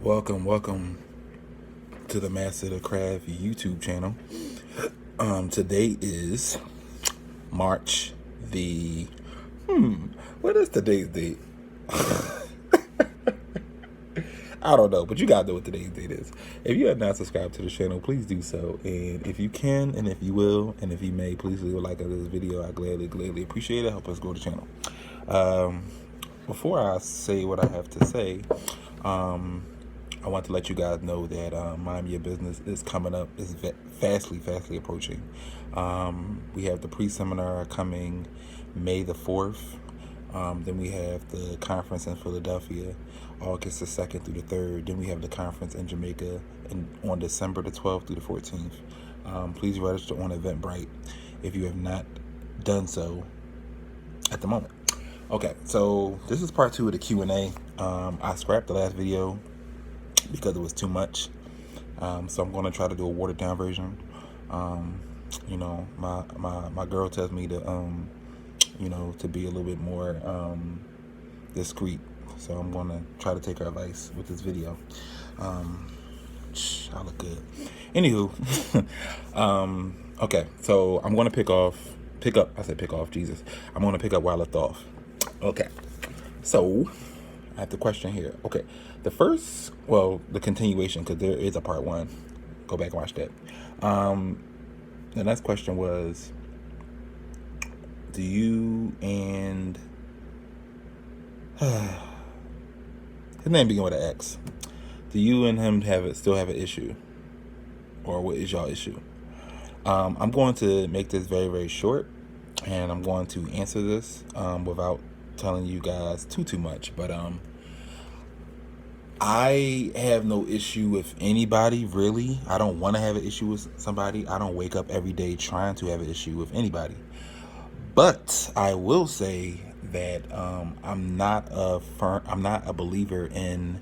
Welcome to the Master of the Craft YouTube channel. Today is March the what is today's date? I don't know, but you gotta know what today's date is. If you have not subscribed to the channel, please do so. And if you can, and if you will, and if you may, please leave a like on this video. I gladly appreciate it. Help us grow the channel. Before I say what I have to say, I want to let you guys know that Mind Your Business is coming up, is fastly approaching. We have the pre-seminar coming May the 4th. Then we have the conference in Philadelphia, August the 2nd through the 3rd. Then we have the conference in Jamaica on December the 12th through the 14th. Please register on Eventbrite if you have not done so at the moment. Okay, so this is part 2 of the Q&A. I scrapped the last video because it was too much. So I'm going to try to do a watered down version. You know, my girl tells me to you know, to be a little bit more discreet. So I'm going to try to take her advice with this video. I look good. Anywho, okay, so I'm going to pick up, Jesus. I'm going to pick up where I left off. Okay, so I have the question here. Okay, the continuation, because there is a part 1. Go back and watch that. The next question was, do you and his name begin with an X? Do you and him still have an issue, or what is y'all issue? I'm going to make this very short, and I'm going to answer this without telling you guys too much. But I have no issue with anybody, really. I don't want to have an issue with somebody. I don't wake up every day trying to have an issue with anybody. But I will say that I'm not a believer in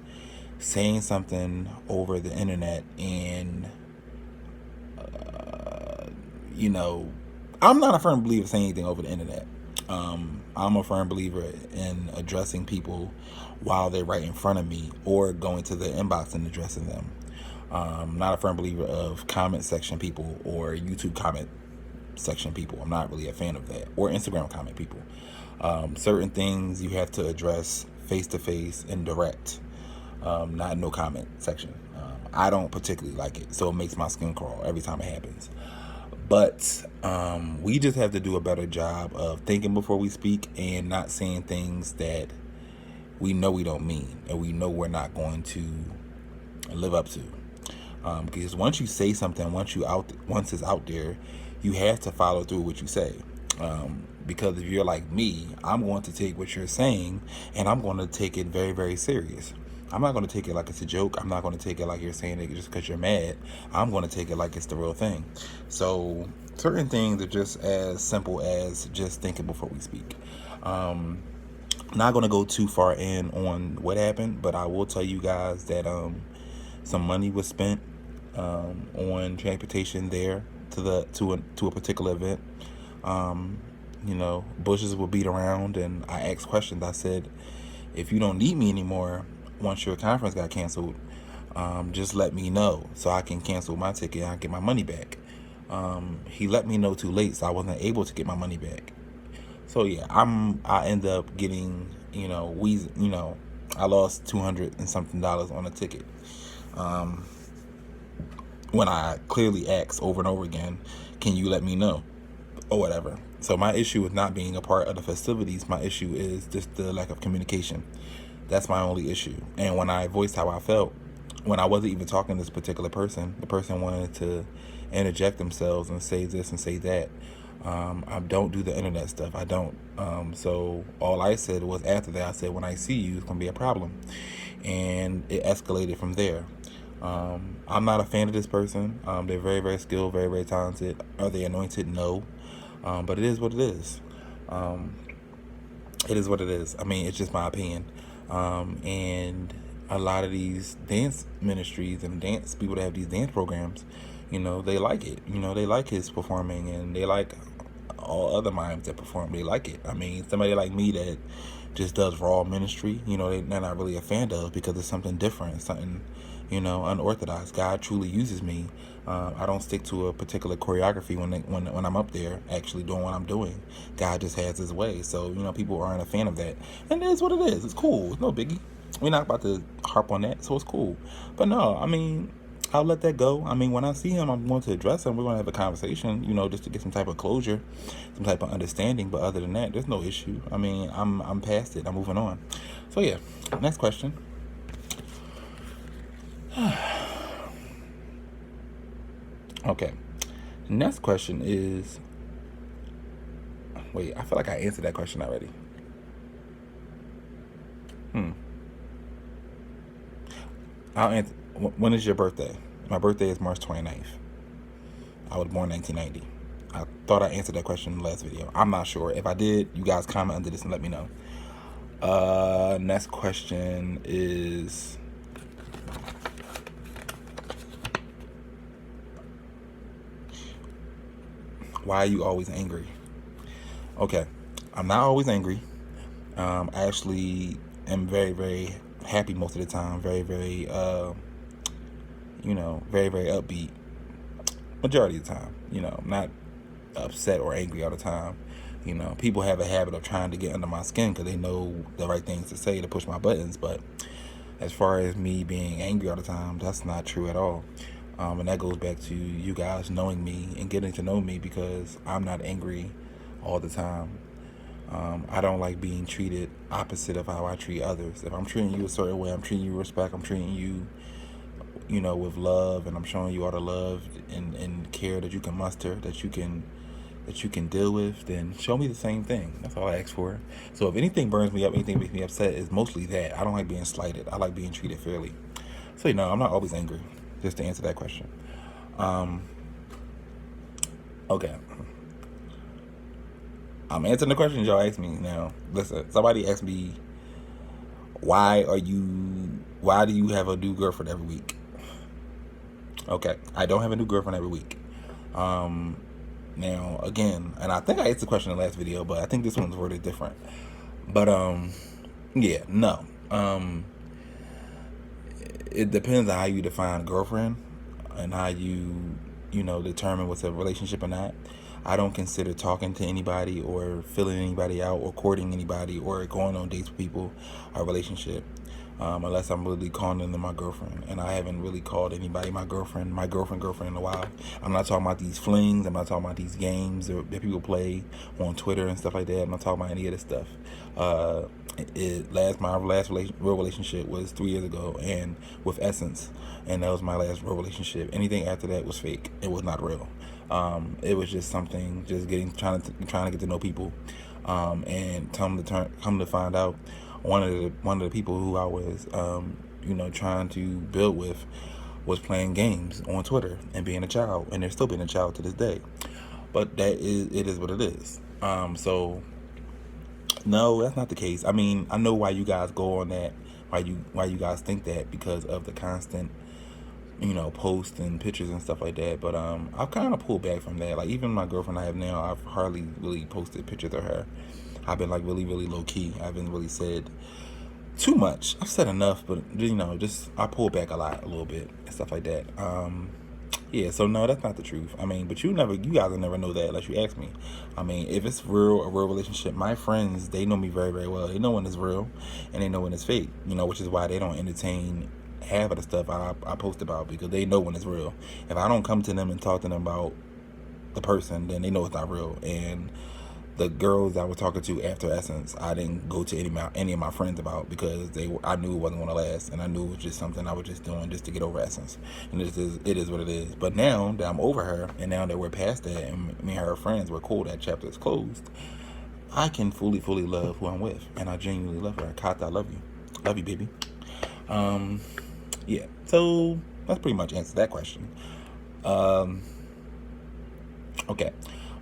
saying something over the internet, and you know, I'm not a firm believer saying anything over the internet. I'm a firm believer in addressing people while they're right in front of me, or going to the inbox and addressing them. Not a firm believer of comment section people or YouTube comment section people. I'm not really a fan of that, or Instagram comment people. Certain things you have to address face to face and direct, not no comment section. I don't particularly like it, so it makes my skin crawl every time it happens. But we just have to do a better job of thinking before we speak, and not saying things that we know we don't mean, and we know we're not going to live up to. Because once you say something, once it's out there, you have to follow through what you say. Because if you're like me, I'm going to take what you're saying, and I'm going to take it very serious. I'm not going to take it like it's a joke. I'm not going to take it like you're saying it just because you're mad. I'm going to take it like it's the real thing. So certain things are just as simple as just thinking before we speak. Not going to go too far in on what happened, but I will tell you guys that some money was spent on transportation there to a particular event. You know, bushes were beat around, and I asked questions. I said, if you don't need me anymore once your conference got canceled, just let me know so I can cancel my ticket and I get my money back. He let me know too late, so I wasn't able to get my money back. So yeah, I end up getting, you know, I lost $200 and something on a ticket. When I clearly asked over and over again, can you let me know, or whatever. So my issue with not being a part of the festivities, my issue is just the lack of communication. That's my only issue. And when I voiced how I felt, when I wasn't even talking to this particular person, the person wanted to interject themselves and say this and say that. I don't do the internet stuff. I don't. So all I said was, after that, I said, when I see you, it's going to be a problem. And it escalated from there. I'm not a fan of this person. They're very skilled, very talented. Are they anointed? No. But it is what it is. It is what it is. I mean, it's just my opinion. And a lot of these dance ministries and dance people that have these dance programs, you know, they like it. You know, they like his performing, and they like all other mimes that perform. They like it. I mean, somebody like me that just does raw ministry, they're not really a fan of, because it's something different, something, unorthodox. God truly uses me. I don't stick to a particular choreography when I'm up there actually doing what I'm doing. God just has his way. So, people aren't a fan of that. And that's what it is. It's cool. It's no biggie. We're not about to harp on that, so it's cool. But no, I'll let that go. When I see him, I'm going to address him. We're going to have a conversation, just to get some type of closure, some type of understanding. But other than that, there's no issue. I'm past it. I'm moving on. So yeah, next question. Okay, next question is. Wait, I feel like I answered that question already. I'll answer. When is your birthday? My birthday is March 29th. I was born 1990. I thought I answered that question in the last video. I'm not sure. If I did, you guys comment under this and let me know. Next question is, why are you always angry? Okay, I'm not always angry. I actually am very, very happy most of the time. Very, very, very, very upbeat majority of the time. I'm not upset or angry all the time. People have a habit of trying to get under my skin because they know the right things to say to push my buttons. But as far as me being angry all the time, that's not true at all. And that goes back to you guys knowing me and getting to know me, because I'm not angry all the time. I don't like being treated opposite of how I treat others. If I'm treating you a certain way, I'm treating you with respect, I'm treating you, with love, and I'm showing you all the love and care that you can muster, that you can deal with, then show me the same thing. That's all I ask for. So if anything burns me up, anything makes me upset, is mostly that. I don't like being slighted. I like being treated fairly. So, I'm not always angry, just to answer that question. Okay. I'm answering the questions y'all asked me now. Listen, somebody asked me, why do you have a new girlfriend every week? Okay, I don't have a new girlfriend every week. Now, again, and I think I answered the question in the last video, but I think this one's worded different. But, yeah, no. It depends on how you define girlfriend and how you, determine what's a relationship or not. I don't consider talking to anybody or filling anybody out or courting anybody or going on dates with people a relationship, unless I'm really calling them my girlfriend. And I haven't really called anybody my girlfriend in a while. I'm not talking about these flings. I'm not talking about these games that people play on Twitter and stuff like that. I'm not talking about any of this stuff. My last real relationship was 3 years ago, and with Essence, and that was my last real relationship. Anything after that was fake. It was not real. It was just something, just trying to get to know people, and come to find out, one of the people who I was, trying to build with, was playing games on Twitter and being a child, and they're still being a child to this day. But it is what it is. So no, that's not the case. I know why you guys go on that, why you guys think that, because of the constant, posts and pictures and stuff like that. But I've kind of pulled back from that. Like, even my girlfriend I have now, I've hardly really posted pictures of her. I've been like really, really low key. I haven't really said too much. I've said enough, but just I pull back a little bit and stuff like that. Yeah, so no, that's not the truth. But you guys will never know that unless you ask me. If it's a real relationship, my friends, they know me very, very well. They know when it's real and they know when it's fake, which is why they don't entertain half of the stuff I post about, because they know when it's real. If I don't come to them and talk to them about the person, then they know it's not real. And the girls I was talking to after Essence, I didn't go to any of my friends about, because I knew it wasn't going to last, and I knew it was just something I was just doing just to get over Essence. And it is what it is. But now that I'm over her, and now that we're past that, and me and her are friends, we're cool, that chapter is closed, I can fully love who I'm with, and I genuinely love her. Kata, I love you, baby. Yeah, so that's pretty much answered that question. Okay,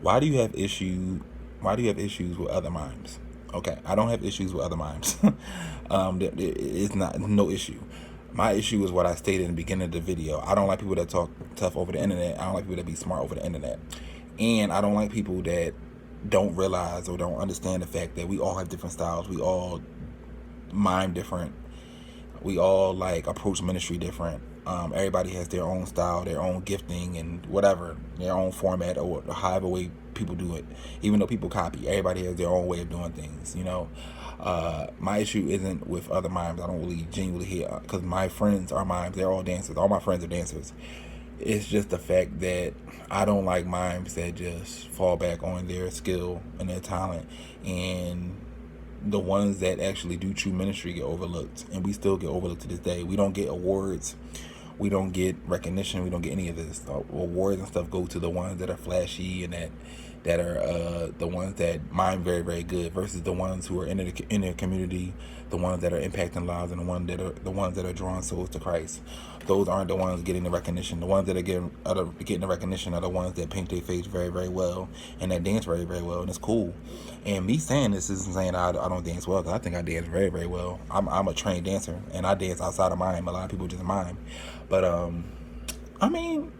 why do you have issues with other mimes? Okay, I don't have issues with other mimes. It's no issue. My issue is what I stated in the beginning of the video. I don't like people that talk tough over the internet. I don't like people that be smart over the internet. And I don't like people that don't realize or don't understand the fact that we all have different styles. We all mime different. We all like approach ministry different. Everybody has their own style, their own gifting, and whatever, their own format, or however way people do it. Even though people copy, everybody has their own way of doing things. My issue isn't with other mimes. I don't really genuinely hear, because my friends are mimes. They're all dancers. All my friends are dancers. It's just the fact that I don't like mimes that just fall back on their skill and their talent, and the ones that actually do true ministry get overlooked, and we still get overlooked to this day. We don't get awards, we don't get recognition, we don't get any of this. Awards and stuff go to the ones that are flashy and that are the ones that mime very, very good, versus the ones who are in the community, the ones that are impacting lives, and the ones that are drawing souls to Christ. Those aren't the ones getting the recognition. The ones that are getting the recognition are the ones that paint their face very, very well and that dance very, very well, and it's cool. And me saying this isn't saying I don't dance well, because I think I dance very, very well. I'm a trained dancer, and I dance outside of mime. A lot of people just mime, but I mean,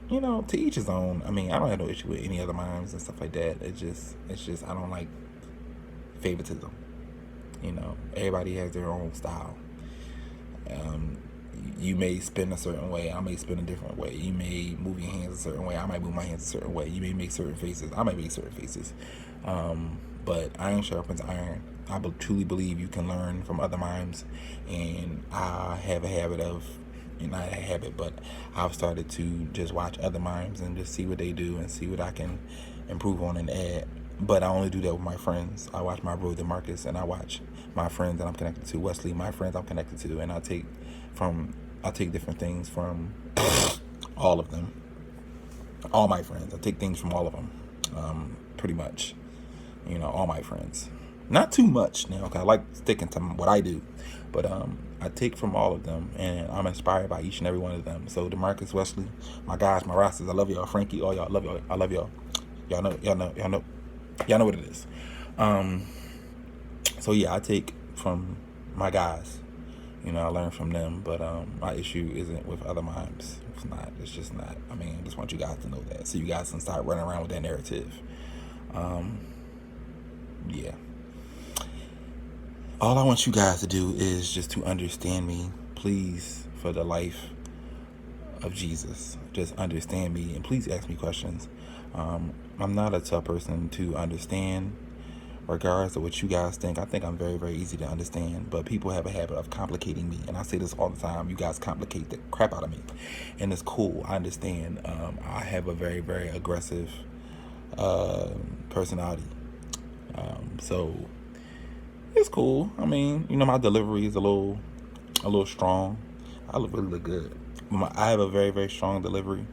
to each his own. I mean, I don't have no issue with any other mimes and stuff like that. It's just I don't like favoritism. Everybody has their own style. You may spin a certain way, I may spin a different way. You may move your hands a certain way, I might move my hands a certain way. You may make certain faces, I might make certain faces. But iron sharpens iron. I truly believe you can learn from other mimes, and I have a habit of, not a habit, but I've started to just watch other mimes and just see what they do and see what I can improve on and add. But I only do that with my friends. I watch my bro DeMarcus, and I watch my friends that I'm connected to, Wesley, my friends I'm connected to, and I take different things from all of them. All my friends. I take things from all of them. Pretty much. All my friends. Not too much now, because I like sticking to what I do. But I take from all of them, and I'm inspired by each and every one of them. So DeMarcus, Wesley, my guys, my rosters, I love y'all. Frankie, all y'all, love y'all. I love y'all. Y'all know what it is. So yeah, I take from my guys. I learn from them, but my issue isn't with other mimes. It's not. It's just not. I mean, I just want you guys to know that, so you guys can start running around with that narrative. Yeah. All I want you guys to do is just to understand me, please, for the life of Jesus. Just understand me, and please ask me questions. I'm not a tough person to understand, regardless of what you guys think. I think I'm very, very easy to understand, but people have a habit of complicating me, and I say this all the time. You guys complicate the crap out of me, and it's cool. I understand. I have a very, very aggressive personality, so it's cool. I mean, my delivery is a little strong. I really look good. I have a very, very strong delivery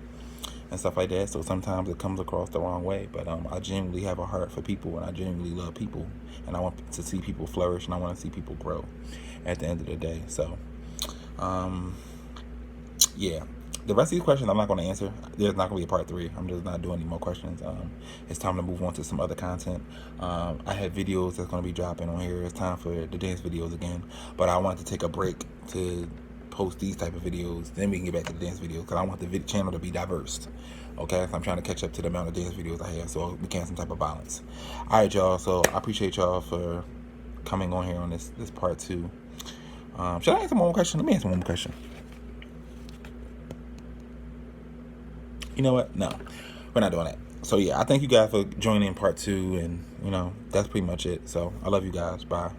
and stuff like that, so sometimes it comes across the wrong way, but I genuinely have a heart for people, and I genuinely love people, and I want to see people flourish, and I want to see people grow at the end of the day. So yeah, the rest of these questions I'm not going to answer. There's not going to be a part 3. I'm just not doing any more questions. It's time to move on to some other content. I have videos that's going to be dropping on here. It's time for the dance videos again, but I want to take a break to post these type of videos, then we can get back to the dance videos, because I want the channel to be diverse. Okay, so I'm trying to catch up to the amount of dance videos I have, so we can have some type of balance. All right, y'all. So I appreciate y'all for coming on here on this part 2. Should I answer one more question? Let me answer one more question. You know what? No, we're not doing that. So yeah, I thank you guys for joining part 2, and that's pretty much it. So I love you guys. Bye.